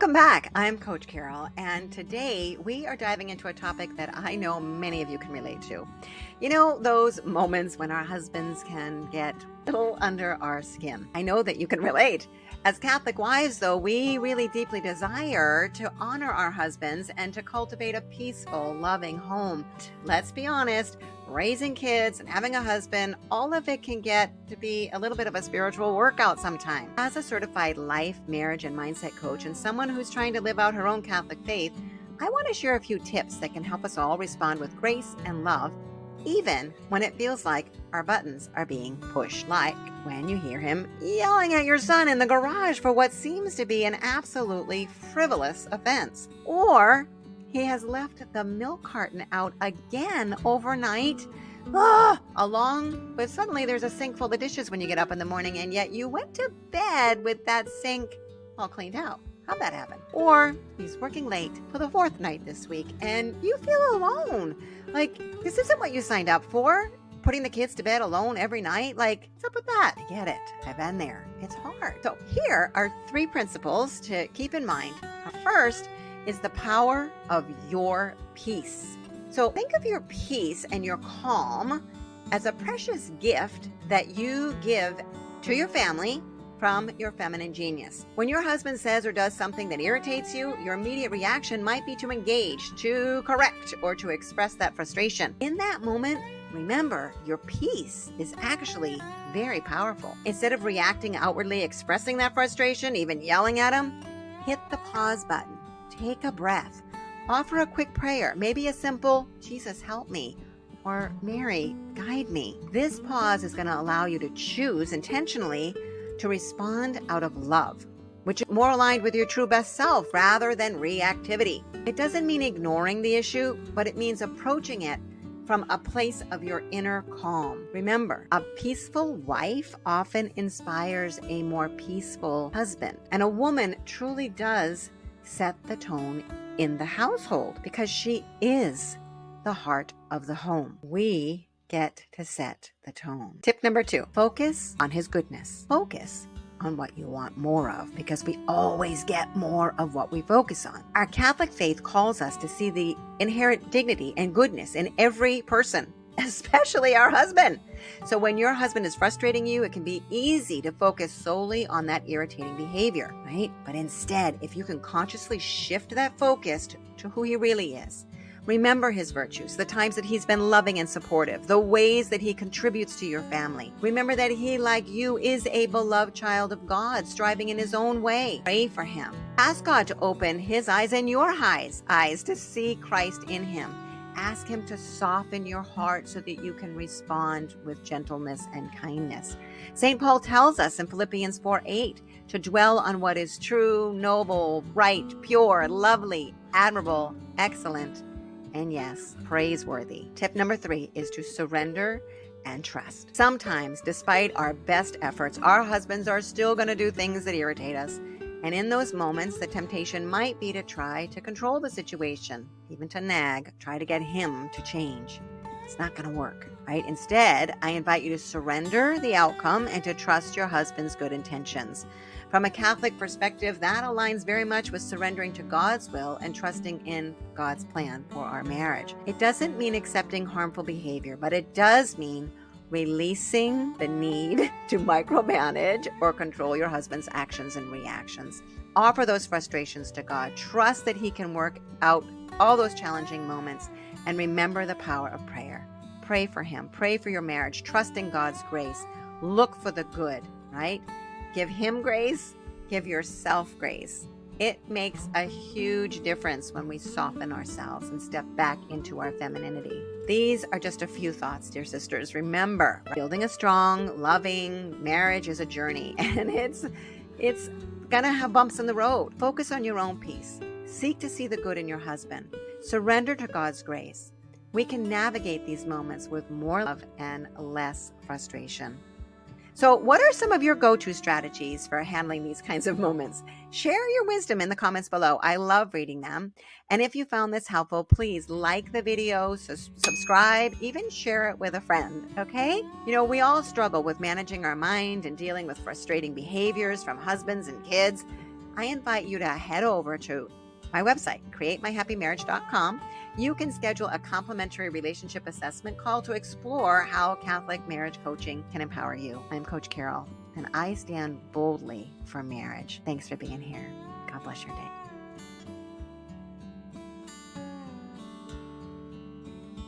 Welcome back. I'm Coach Carol, and today we are diving into a topic that I know many of you can relate to. You know, those moments when our husbands can get a little under our skin. I know that you can relate. As Catholic wives, though, we really deeply desire to honor our husbands and to cultivate a peaceful, loving home. Let's be honest, raising kids and having a husband, all of it can get to be a little bit of a spiritual workout sometimes. As a certified life, marriage, and mindset coach and someone who's trying to live out her own Catholic faith, I want to share a few tips that can help us all respond with grace and love, even when it feels like our buttons are being pushed, like when you hear him yelling at your son in the garage for what seems to be an absolutely frivolous offense, or he has left the milk carton out again overnight, but suddenly there's a sink full of dishes when you get up in the morning, and yet you went to bed with that sink all cleaned out. How'd that happen? Or he's working late for the fourth night this week, and you feel alone. Like, this isn't what you signed up for. Putting the kids to bed alone every night? Like, what's up with that? I get it. I've been there. It's hard. So here are 3 principles to keep in mind. First is the power of your peace. So think of your peace and your calm as a precious gift that you give to your family from your feminine genius. When your husband says or does something that irritates you, your immediate reaction might be to engage, to correct, or to express that frustration. In that moment, remember, your peace is actually very powerful. Instead of reacting outwardly, expressing that frustration, even yelling at him, hit the pause button. Take a breath. Offer a quick prayer, maybe a simple, Jesus help me, or Mary, guide me. This pause is going to allow you to choose intentionally to respond out of love, which is more aligned with your true best self rather than reactivity. It doesn't mean ignoring the issue, but it means approaching it from a place of your inner calm. Remember, a peaceful wife often inspires a more peaceful husband, and a woman truly does set the tone in the household because she is the heart of the home. We get to set the tone. Tip number 2, focus on his goodness. Focus on what you want more of, because we always get more of what we focus on. Our Catholic faith calls us to see the inherent dignity and goodness in every person, especially our husband. So when your husband is frustrating you, it can be easy to focus solely on that irritating behavior, right? But instead, if you can consciously shift that focus to who he really is, remember his virtues, the times that he's been loving and supportive, the ways that he contributes to your family. Remember that he, like you, is a beloved child of God, striving in his own way. Pray for him. Ask God to open his eyes and your eyes to see Christ in him. Ask him to soften your heart so that you can respond with gentleness and kindness. St. Paul tells us in Philippians 4:8 to dwell on what is true, noble, right, pure, lovely, admirable, excellent, and yes, praiseworthy. Tip number 3 is to surrender and trust. Sometimes, despite our best efforts, our husbands are still going to do things that irritate us. And in those moments, the temptation might be to try to control the situation, even to nag, try to get him to change. It's not going to work, right? Instead, I invite you to surrender the outcome and to trust your husband's good intentions. From a Catholic perspective, that aligns very much with surrendering to God's will and trusting in God's plan for our marriage. It doesn't mean accepting harmful behavior, but it does mean releasing the need to micromanage or control your husband's actions and reactions. Offer those frustrations to God. Trust that he can work out all those challenging moments, and remember the power of prayer. Pray for him. Pray for your marriage. Trust in God's grace. Look for the good, right? Give him grace. Give yourself grace. It makes a huge difference when we soften ourselves and step back into our femininity. These are just a few thoughts, dear sisters. Remember, building a strong, loving marriage is a journey, and it's gonna have bumps in the road. Focus on your own peace. Seek to see the good in your husband. Surrender to God's grace. We can navigate these moments with more love and less frustration. So what are some of your go-to strategies for handling these kinds of moments? Share your wisdom in the comments below. I love reading them. And if you found this helpful, please like the video, subscribe, even share it with a friend, okay? You know, we all struggle with managing our mind and dealing with frustrating behaviors from husbands and kids. I invite you to head over to my website, createmyhappymarriage.com. You can schedule a complimentary relationship assessment call to explore how Catholic marriage coaching can empower you. I'm Coach Carol, and I stand boldly for marriage. Thanks for being here. God bless your day.